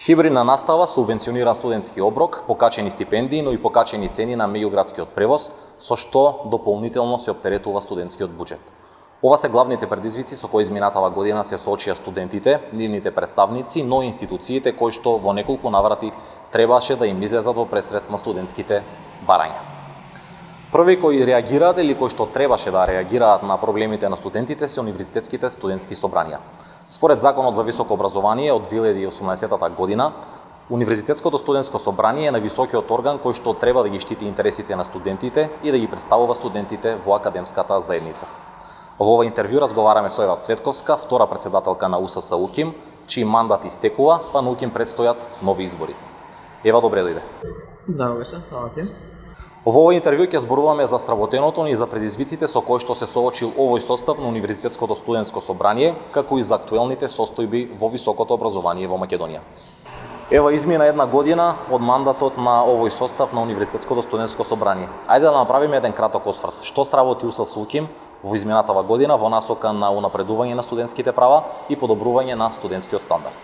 Хибридна настава субвенционира студентски оброк, покачени стипендии, но и покачени цени на меѓуградскиот превоз, со што дополнително се оптеретува студентскиот буџет. Ова се главните предизвици со кои изминатава година се соочија студентите, нивните представници, но и институциите кои што во неколку наврати требаше да им излезат во пресрет на студентските барања. Први кои реагираат или кои што требаше да реагираат на проблемите на студентите се универзитетските студентски собранија. Според Законот за високо образование од 2018 година, Универзитетското студентско собрание е највисокиот орган кој што треба да ги штити интересите на студентите и да ги представува студентите во академската заедница. Во ова интервју разговараме со Ева Цветковска, втора председателка на УСС УКИМ, чиј мандат истекува, па на УКИМ предстојат нови избори. Ева, добре дојде. Здраво беше, фала ти. Во овој интервју ќе зборуваме за сработеното и за предизвиците со кои што се соочил овој состав на Универзитетското студентско собрание, како и за актуелните состојби во високото образование во Македонија. Ева, измина една година од мандатот на овој состав на Универзитетското студентско собрание. Ајде да направиме еден краток осврт. Што сработи УСС УКИМ во изминатава година во насока на унапредување на студентските права и подобрување на студентскиот стандард?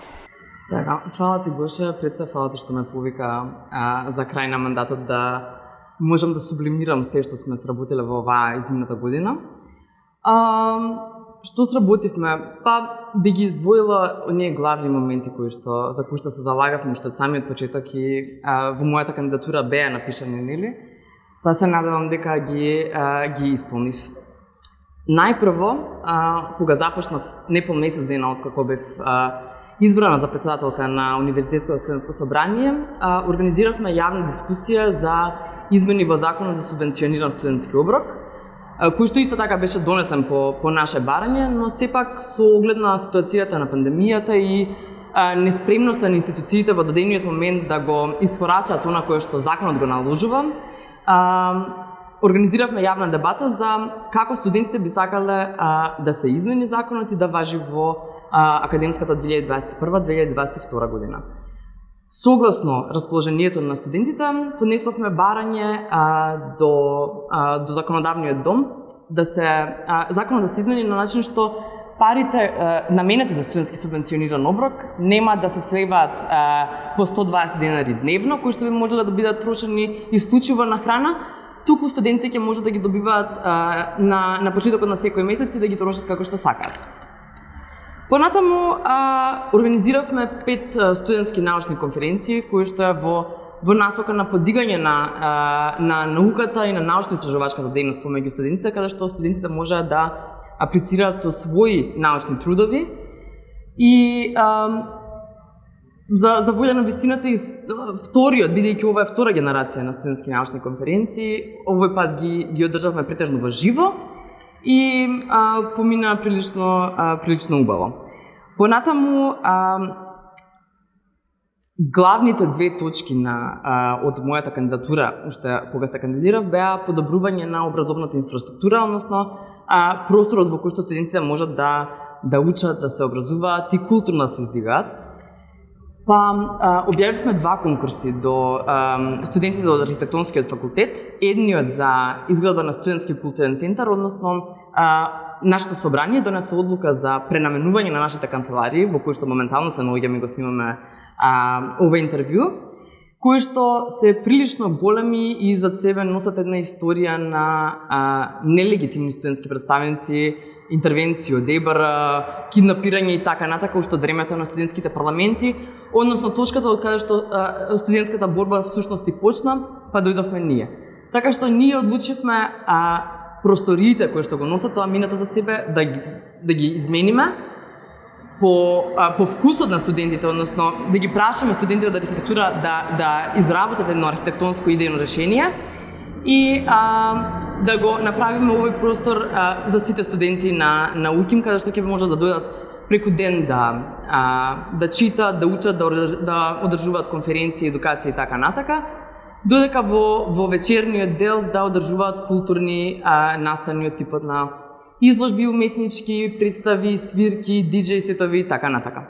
Така, фала ти Гоше, пред се фала ти што ме повика за крај на мандатот да можам да сублимирам се што сме сработиле во оваа измината година. Што сработивме? Па би ги издвоила оние главни моменти за кои што се залагавме уште од самиот почеток и во мојата кандидатура беа напишани, нели? Па се надевам дека ги исполнив. Најпрво, кога започнав непол месец дена откако бев избрана за председателка на Универзитетското студентско собрание, организиравме јавна дискусија за измени во Законот за субвенциониран студентски оброк, кој што исто така беше донесен по наше барање, но сепак со оглед на ситуацијата на пандемијата и неспремноста на институциите во дадениот момент да го испорачаат она кое што законот го наложува, организиравме јавна дебата за како студентите би сакале да се измени законот и да важи во академската 2021-2022 година. Согласно расположението на студентите, поднесовме барање до законодавниот дом да се законот да се измени на начин што парите наменети за студентски субвенциониран оброк нема да се сливаат по 120 денари дневно, кои што би можеле да бидат трошени исклучиво на храна, туку студентите ќе може да ги добиваат на почетокот на секој месец и да ги трошат како што сакаат. Понатаму организиравме 5 студентски научни конференции кои што е во насока на подигање на науката и на научно-истражувачката дејност помеѓу студентите, каде што студентите можеа да аплицираат со своји научни трудови и за волја на вистината и вториот, бидејќи ова е втора генерација на студентски научни конференции, овој пат ги одржавме претежно во живо и помина прилично убаво. Понатаму, главните две точки од мојата кандидатура, уште кога се кандидирав, беа подобрување на образовната инфраструктура, односно просторот во кој што студентите можат да учат, да се образуваат и културно да се издигаат. Па објавивме 2 конкурси до студентите од архитектонскиот факултет, едниот за изградба на студентски културен центар, односно нашето собрание донесе одлука за пренаменување на нашите канцеларии, во кои што моментално се наоѓаме и го снимаме ова интервју, кои што се прилично големи и зад себе носат една историја на нелегитимни студентски представници, интервенции од ЕБР, киднапирање и така натака уште од времето на студентските парламенти, односно точката од каде што студентската борба всушност и почна, па дојдовме ние. Така што ние одлучивме просториите кои што го носат тоа минато за себе да ги измениме по вкусот на студентите, односно да ги прашаме студентите од архитектура да изработат едно архитектонско идејно решение и да го направиме овој простор за сите студенти на УКИМ, каде што ќе може да дојдат преку ден да читат, да учат, да одржуваат конференции, едукација и така натака, додека во вечерниот дел да одржуваат културни настани од типот на изложби уметнички, представи, свирки, диџеј сетови и така натака.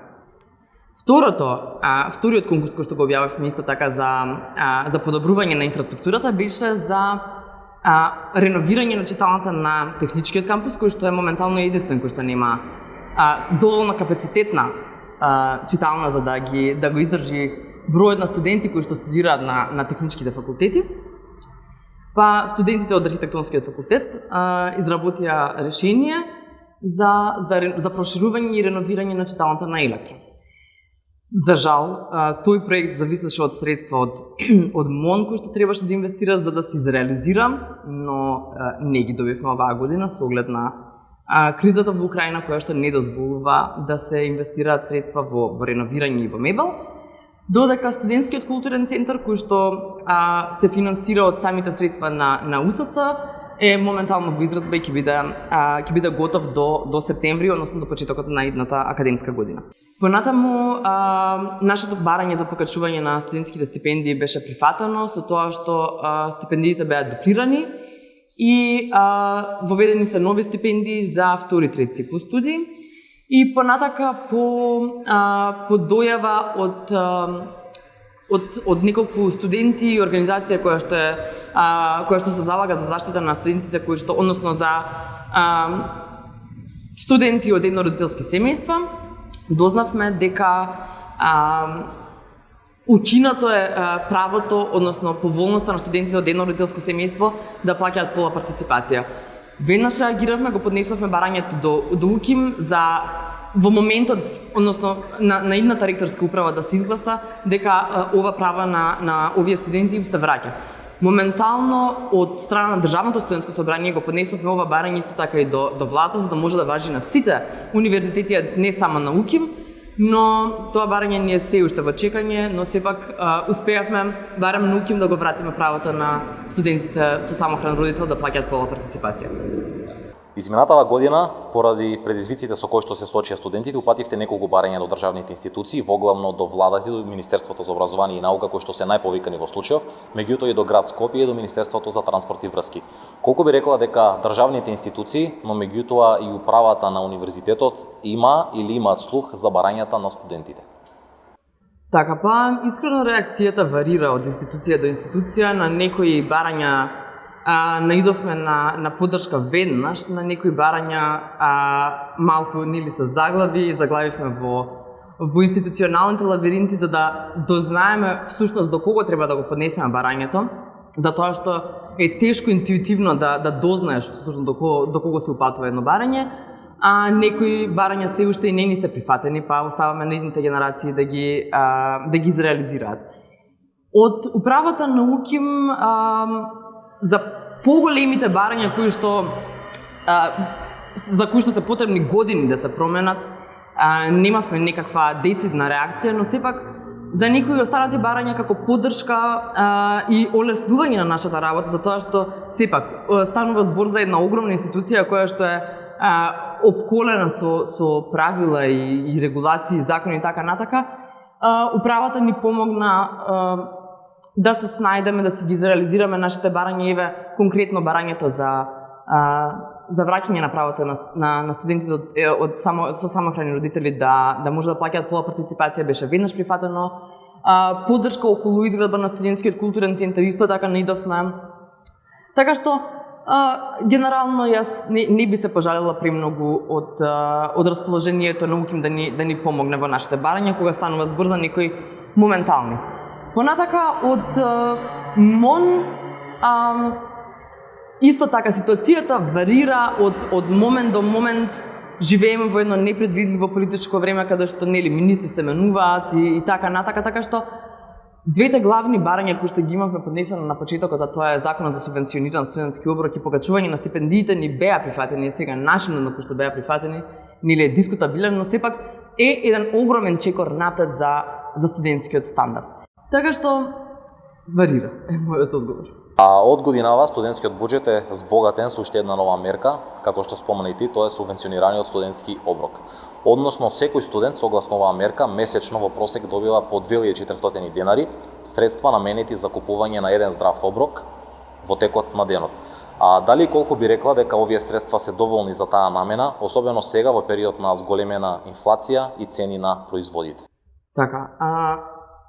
Вториот конкурс кој што го објавивме исто така за подобрување на инфраструктурата беше за реновирање на читалната на техничкиот кампус, кој што е моментално единствен кој што нема доволно капацитетна читална за да го издржи бројот на студенти кои што студираат на техничките факултети. Па студентите од архитектонскиот факултет изработија решение за проширување и реновирање на читалната на Електро. За жал, тој проект зависеше од средства од МОН кои што требаше да инвестира за да се изреализира, но не ги добивме оваа година со оглед на кризата во Украина која што не дозволува да се инвестираат средства во реновирање и во мебел, додека студентскиот културен центар кој што се финансира од самите средства на УСС е моментално во израдба и ќе биде готов до септември, односно до почетокот на идната академска година. Понатаму, нашето барање за покачување на студентските стипендии беше прифатено со тоа што стипендиите беа дуплирани и воведени се нови стипендии за втори, трети цикл студии и понатака по дојава од неколку студенти и организација која што се залага за заштита на студентите односно за студенти од еднородителски семејства, дознавме дека укинато е правото, односно поволноста на студентите од еднородителско семејство да плаќаат пола партиципација. Веднаш реагиравме, го поднесовме барањето до УКИМ за во моментот, односно на идната ректорска управа да се изгласа дека ова права на овие студенти им се враќа. Моментално од страна на Државното студентско собрание го поднесовме ова барање исто така и до владата за да може да важи на сите универзитети, не само на УКИМ, но тоа барање не е се уште во чекање, но сепак успеавме барем на УКИМ да го вратиме правото на студентите со самохран родител да плаќаат пола партиципација. Изминатава година, поради предизвиците со кои што се соочија студентите, упативте неколку барања до државните институции, воглавно до владата и до Министерството за образование и наука, кои што се најповикани во случајов, меѓутоа и до град Скопје и до Министерството за транспорт и врски. Колку би рекла дека државните институции, но меѓутоа и управата на универзитетот има или имаат слух за барањата на студентите? Така, искрено реакцијата варира од институција до институција. На некои барања наидовме на поддршка веднаш, на некои барања малку нели се заглавивме во институционалните лабиринти за да дознаеме всушност до кого треба да го поднесеме барањето, затоа што е тешко интуитивно да дознаеш всушност до кого се упатува едно барање, а некои барања се уште и не ни се прифатени, па оставаме на идните генерации да ги изреализираат. Од управата на УКИМ за поголемите барања за кои што се потребни години да се променат, немавме некаква децидна реакција, но сепак за некои останати барања како поддршка и олеснување на нашата работа, затоа што сепак станува збор за една огромна институција која што е опколена со правила и регулации, закони и така натака. Управата ни помогна да се снајдеме, да си ги реализираме нашите барања, еве конкретно барањето за враќање на правото на студентите со самохрани родители да може да плаќаат пола партиципација беше веднаш прифатено. Поддршка околу изградба на студентскиот културен центар исто така наидовме. Така што генерално јас не би се пожалела премногу од расположението на УКИМ да ни помогне во нашите барања кога станува збор за некои моментални. Понатака од МОН исто така ситуацијата варира од момент до момент. Живееме во едно непредвидливо политичко време каде што министри се менуваат и така натака, така што двете главни барања кои што ги имавме поднесено на почетокот, а тоа е законот за субвенциониран студентски оброк и покачување на стипендиите, ни беа прифатени. Сега начинот на кој што беа прифатени е дискутабилен, но сепак е еден огромен чекор напред за студентскиот стандард. Така што варира е мојот одговор. Од годинава студентскиот буџет е збогатен со уште една нова мерка, како што спомена и ти, тоа е субвенционираниот студентски оброк. Односно, секој студент согласно оваа мерка месечно во просек добива по 2400 денари, средства наменети за купување на еден здрав оброк во текот на денот. Дали колку би рекла дека овие средства се доволни за таа намена, особено сега во период на зголемена инфлација и цени на производите? Така,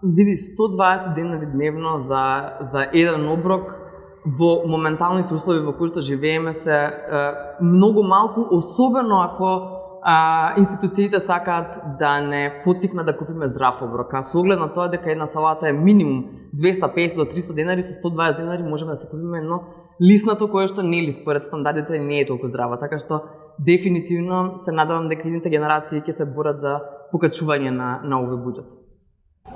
види 120 денари дневно за еден оброк во моменталните услови во кои што живееме се многу малку, особено ако институциите сакаат да не поттикнат да купиме здрав оброк. А со оглед на тоа дека една салата е минимум 250 до 300 денари, со 120 денари можеме да се купиме едно лиснато кое што не е според стандардите не е толку здрава. Така што дефинитивно се надевам дека идните генерации ќе се борат за покачување на овој буџет.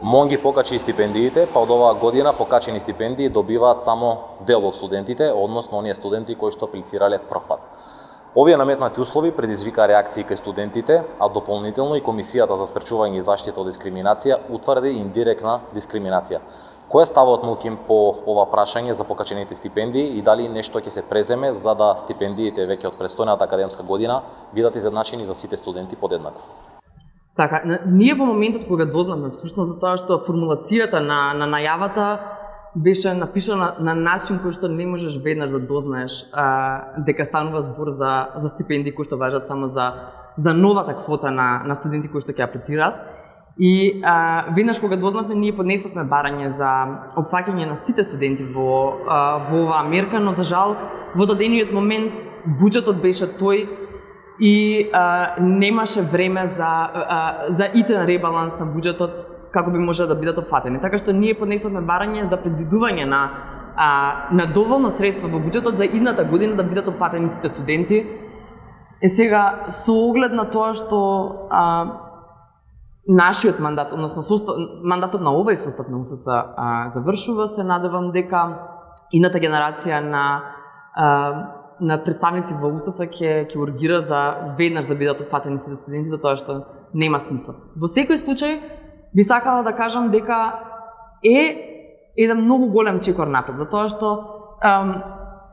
МОН ги покачи стипендиите, па од оваа година покачени стипендии добиваат само дел од студентите, односно оние студенти кои што аплицирале прв пат. Овие наметнати услови предизвика реакции кај студентите, а дополнително и Комисијата за спречување и заштита од дискриминација утврди индиректна дискриминација. Кој е ставот на УКИМ по ова прашање за покачените стипендии и дали нешто ќе се преземе за да стипендиите веќе од престојната академска година бидат изедначени за сите студенти подеднакво? Така, ние во моментот кога дознавме всушност за тоа што формулацијата на најавата беше напишана на начин кој што не можеш веднаш да дознаеш дека станува збор за стипендии кои што важат само за новата квота на студенти кои што ќе аплицираат. И веднаш кога дознавме, ние поднесовме барање за опфаќање на сите студенти во оваа мерка, но за жал во дадениот момент буџетот беше тој и немаше време за итен ребаланс на буџетот како би можело да бидат опфатени. Така што ние поднесовме барање за предвидување на доволно средства во буџетот за идната година да бидат опфатени сите студенти. Сега со оглед на тоа што нашиот мандат, односно мандатот на овој состав на УСС завршува, се надевам дека идната генерација на представници во УСС ќе ургира за веднаш да бидат опфатени сите студенти, за тоа што нема смисла. Во секој случај би сакала да кажам дека е еден многу голем чекор напред, затоа што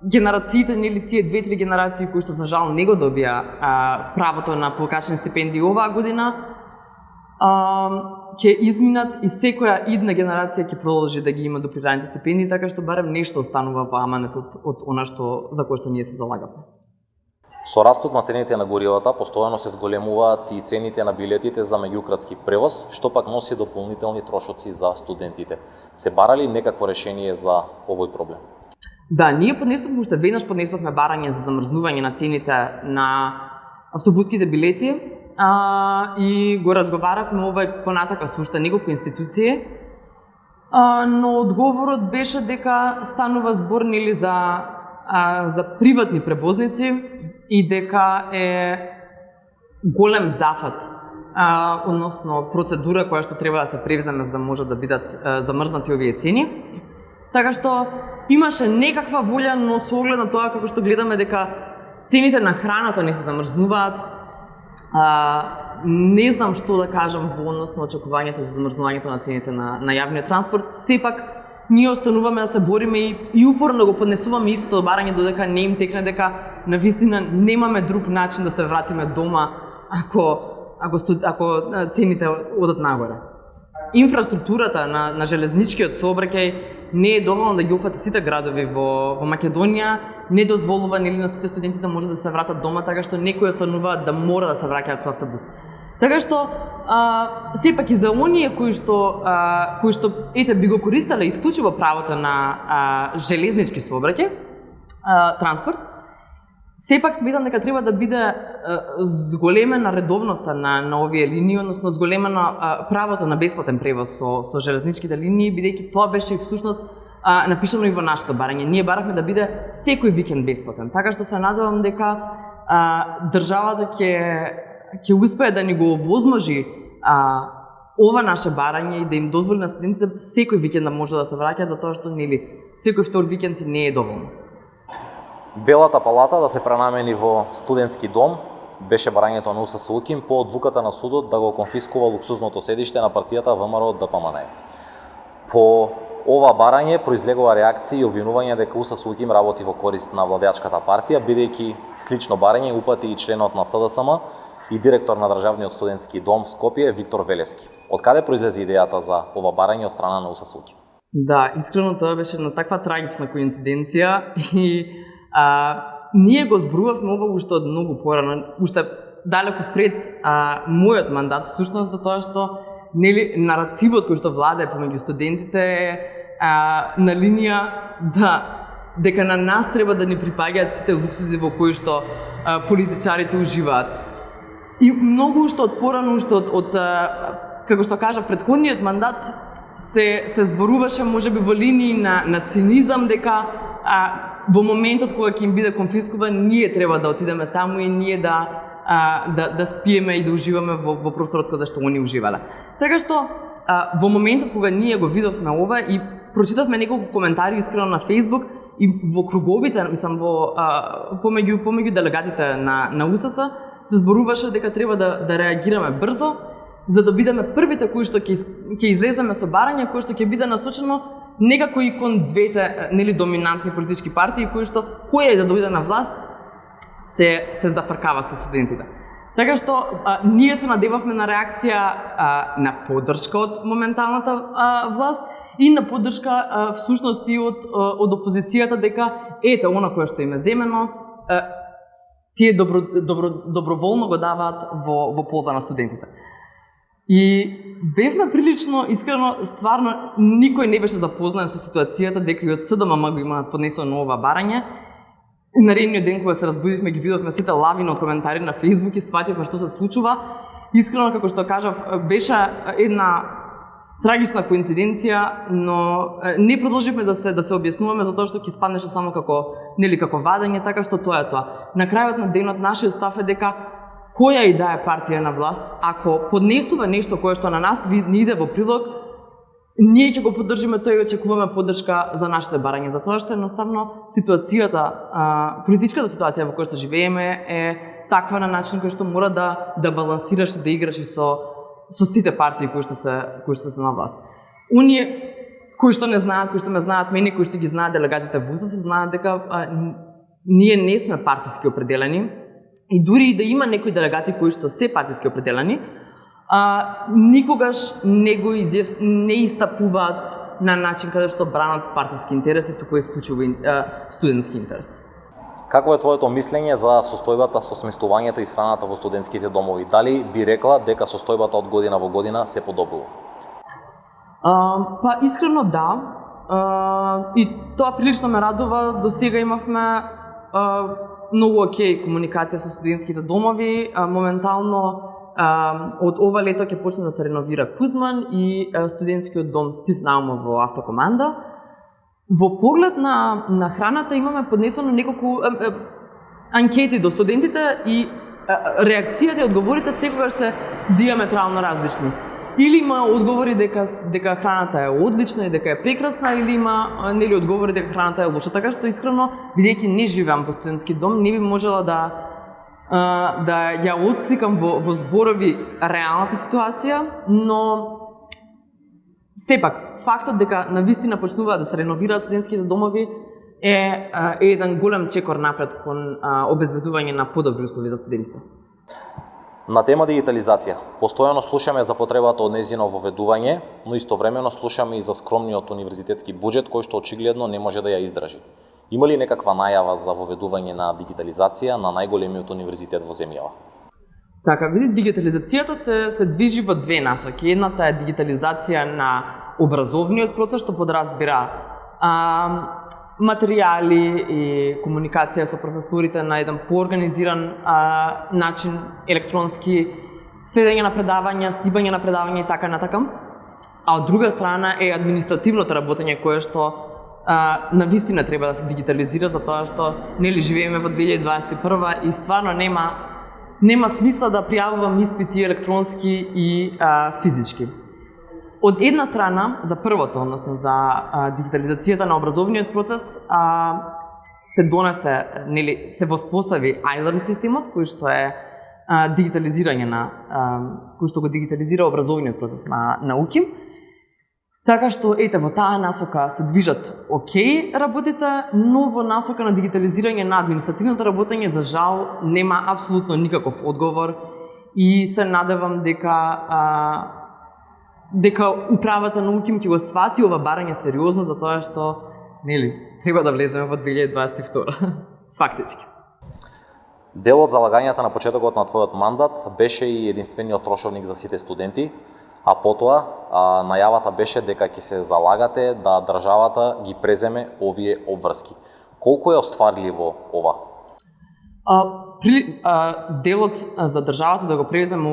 генерациите, нели тие 2-3 генерации кои што за жал не го добија правото на покачени стипендии оваа година, ќе изминат и секоја идна генерација ќе продолжи да ги има дуплираните стипендии, така што барем нешто останува во аманетот од она за кое што ние се залагавме. Со растот на цените на горивата, постојано се зголемуваат и цените на билетите за меѓуградски превоз, што пак носи дополнителни трошоци за студентите. Се барали некакво решение за овој проблем? Да, ние уште веднаш поднесовме барање за замрзнување на цените на автобуските билети и го разговаравме овој понатака со уште неколку институции, но одговорот беше дека станува збор нели за приватни превозници и дека е голем зафат, односно процедура која што треба да се превземе за да може да бидат замрзнати овие цени. Така што имаше некаква волја, но со оглед на тоа како што гледаме дека цените на храната не се замрзнуваат, не знам што да кажам во однос на очекувањето за замрзнувањето на цените на јавниот транспорт. Сепак ние остануваме да се бориме и упорно го поднесуваме истото барање додека не им текне дека навистина немаме друг начин да се вратиме дома ако цените одат нагоре. Инфраструктурата на железничкиот сообраќај не е доволно да ги опфати сите градови во Македонија, не дозволува нели на сите студенти да може да се вратат дома, така што некои остануваат да мора да се враќаат со автобус. Така што сепак и за оние кои што ете би го користеле исклучиво правото на железнички сообраќај, транспорт, сепак сметам дека треба да биде зголемена редовноста на овие линии, односно зголемено правото на бесплатен превоз со железничките линии, бидејќи тоа беше всушност напишано и во нашето барање. Ние баравме да биде секој викенд бесплатен. Така што се надевам дека државата ќе успее да ни го овозможи ова наше барање и да им дозволи на студентите секој викенд да може да се враќаат, затоа што нели секој втор викенд не е доволно. Белата палата да се пренамени во студентски дом беше барањето на УСС УКИМ по одлуката на судот да го конфискува луксузното седиште на партијата ВМРО ДПМН. По ова барање произлегува реакции и обвинување дека УСС УКИМ работи во корист на владеачката партија, бидејќи слично барање упати и членот на СДСМ и директор на Државниот студентски дом Скопје Виктор Велевски. Од каде произлезе идејата за ова барање од страна на УСС УКИМ? Да, искрено тоа беше на таква трагична коинциденција и ние го зборувавме ова уште од многу порано, уште далеку пред мојот мандат, всушност за тоа што нели наративот кој што владее помеѓу студентите е на линија дека на нас треба да ни припаѓаат сите луксузи во кои што политичарите уживаат. И многу уште од порано, уште од како што кажав, претходниот мандат се зборуваше можеби во линии на цинизам дека во моментот кога ќе им биде конфискуван, ние треба да отидеме таму и ние да спиеме и да уживаме во просторот каде што они уживале. Така што во моментот кога ние го видовме ова и прочитавме неколку коментари искрено на Facebook и во круговите, мислам помеѓу делегатите на УСС, се зборуваше дека треба да реагираме брзо, за да бидеме првите кои што ќе излеземе со барање кој што ќе биде насочено некако и кон двете доминантни политички партии кои што која и да дојде на власт се зафркава со студентите. Така што ние се надевавме на реакција на поддршка од моменталната власт и на поддршка всушност и од опозицијата дека ете она кое што им е земено тие доброволно го даваат во полза на студентите. И бевме прилично, искрено, стварно, никој не беше запознаен со ситуацијата дека и од СДММ го имаат поднесено ова барање. И наредниот ден кога се разбудивме, ги видовме сите лавина од коментари на Facebook и свативме што се случува. Искрено, како што кажав, беше една трагична коинциденција, но не продолживме да се објаснуваме затоа што ќе испаднеше само како вадење, така што тоа е тоа. На крајот на денот нашиот став е дека која и да е партија на власт, ако поднесува нешто кое што на нас ни иде во прилог, ние ќе го поддржиме тоа и очекуваме поддршка за нашите барања, затоа што едноставно ситуацијата, политичката ситуација во која што живееме е таква на начин кој што мора да балансираш и да играш и со сите партии кои што се на власт. Оние кои што не знаат, кои што ме знаат мене, кои што ги знаат делегатите во УСС, знаат дека ние не сме партиски определени. И дури и да има некои делегати кои што се партиски определени, никогаш не истапуваат на начин каде што бранат партиски интереси, туку исклучиво студентски интерес. Какво е твоето мислење за состојбата со сместувањето и исхраната во студентските домови? Дали би рекла дека состојбата од година во година се подобрува? Па искрено да. И тоа прилично ме радува. До сега имавме многу окей комуникација со студентските домови. Моментално од ова лето ќе почне да се реновира Кузман и студентскиот дом Стив Наумов во Автокоманда. Во поглед на храната имаме поднесено неколку анкети до студентите и реакцијата и одговорите секогаш се диаметрално различни. Или има одговори дека храната е одлична и дека е прекрасна, или има одговори дека храната е лоша. Така што искрено, бидејќи не живеам во студентски дом, не би можела да ја откликам во зборови реалната ситуација, но сепак фактот дека навистина почнуваат да се реновираат студентските домови е еден голем чекор напред кон обезбедување на подобри услови за студентите. На тема дигитализација, постојано слушаме за потребата од нејзино воведување, но истовремено слушаме и за скромниот универзитетски буџет кој што очигледно не може да ја издржи. Има ли некаква најава за воведување на дигитализација на најголемиот универзитет во земјава? Така, види, дигитализацијата се движи во две насоки. Едната е дигитализација на образовниот процес, што подразбира материјали и комуникација со професорите на еден поорганизиран начин, електронски, следење на предавања, снимање на предавања и така натака. А од друга страна е административното работење кое што навистина треба да се дигитализира, затоа што живееме во 2021 и стварно нема смисла да пријавувам испити електронски и физички. Од една страна, за првото, односно за дигитализацијата на образовниот процес, се донесе, се воспостави iLearn системот, кој што е дигитализирање кој што го дигитализира образовниот процес на науки. Така што, во таа насока се движат окей работите, но во насока на дигитализирање на административното работење, за жал, нема апсолутно никаков одговор и се надевам дека управата на УКИМ ќе го свати ова барање сериозно, затоа што, треба да влеземе во 2022. Фактички. Дел од залагањата на почетокот на твојот мандат беше и единствениот трошовник за сите студенти, а потоа најавата беше дека ќе се залагате да државата ги преземе овие обврски. Колку е остварливо ова? Делот за државата да го превземе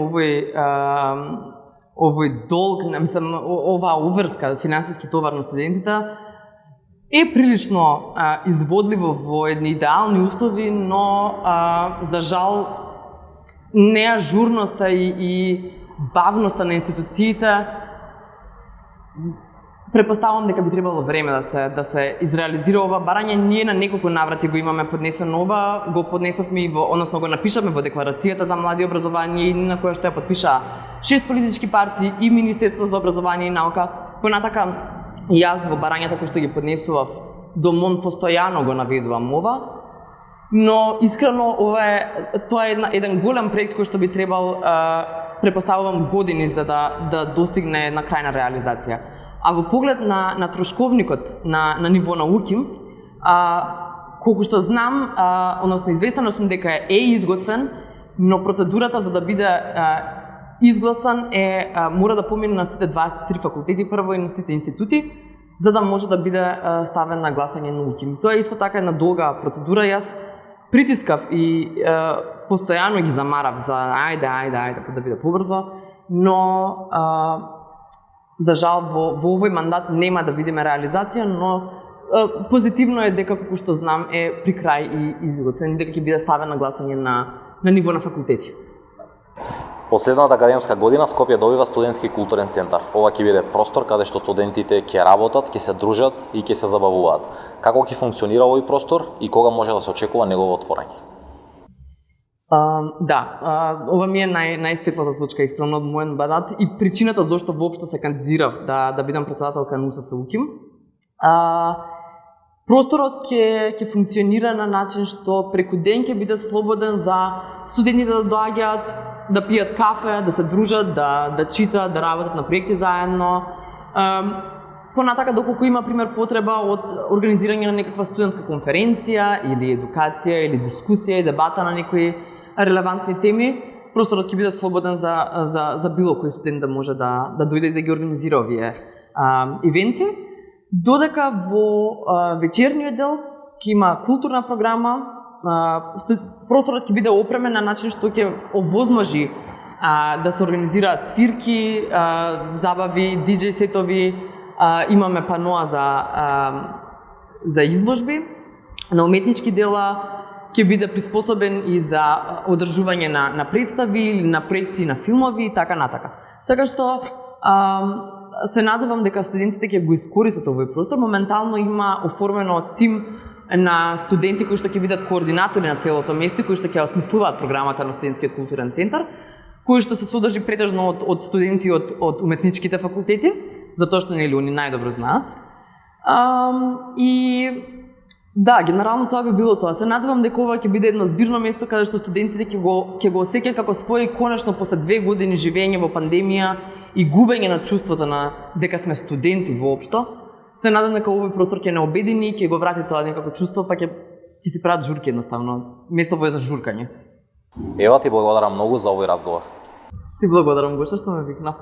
овој долг, оваа уврска, финансиски товар на студентите, е прилично изводливо во едни идеални услови, но за жал неажурноста и бавноста на институциите препоставувам дека би требало време да се изреализира ова барање. Ние на неколку наврати го имаме поднесено ова, го поднесовме односно го напишавме во декларацијата за млади и образование, на која што ја подпиша 6 политички партии и Министерство за образование и наука. Понатака јас во барањата кои што ги поднесував до МОН постојано го наведувам ова, но искрено тоа е еден голем проект кој што би требал, препоставувам, години за да достигне на крајна реализација. А во поглед на трошковникот на ниво на УКИМ, колку што знам, односно известена сум дека е изготвен, но процедурата за да биде изгласан мора да помине на сите 23 факултети прво и на сите институти, за да може да биде ставен на гласање на УКИМ. Тоа е исто така една долга процедура. Јас притискав и постојано ги замарав за ајде да биде побрзо, но за жал во овој мандат нема да видиме реализација, но позитивно е дека, како што знам, е при крај и изготвен, дека ќе биде ставен на гласање на ниво на факултети. Последната академска година Скопје добива студентски културен центар. Ова ќе биде простор каде што студентите ќе работат, ќе се дружат и ќе се забавуваат. Како ќе функционира овој простор и кога може да се очекува негово отворање? Ова ми е најсветлата точка искрено од мојот мандат и причината зашто воопшто се кандидирав да бидам председателка на УСС УКИМ. Просторот ќе функционира на начин што преку ден ќе биде слободен за студентите да доаѓаат, да пијат кафе, да се дружат, да читаат, да работат на проекти заедно. Понатака, доколку има пример потреба од организирање на некаква студентска конференција или едукација или дискусија и дебата на некои релевантни теми, просторот ќе биде слободен за било кој студент да може да дојде и да ги организира овие ивенти. Додека во вечерниот дел ќе има културна програма, просторот ќе биде опремен на начин што ќе овозможи да се организираат свирки, забави, диџеј сетови, имаме паноа за изложби на уметнички дела, ќе биде приспособен и за одржување на представи или на проекции на филмови и така натака. Така што се надевам дека студентите ќе го искористат овој простор. Моментално има оформено тим на студенти кои што ќе бидат координатори на целото место, кои што ќе осмислуваат програмата на студентскиот културен центар, кој што се содржи претежно од студенти од уметничките факултети, затоа што нели они најдобро знаат. Генерално тоа би било тоа. Се надевам дека ова ќе биде едно збирно место каде што студентите ќе го осеќаат како свој, конечно после 2 години живење во пандемија и губење на чувството на дека сме студенти воопшто. Се надам дека овој простор ќе не обедини, ќе го врати тоа некако чувство, па ќе си прават журки едноставно. Местово е за журкање. Ева, ти благодарам многу за овој разговор. Ти благодарам, Гоша, што ме викна.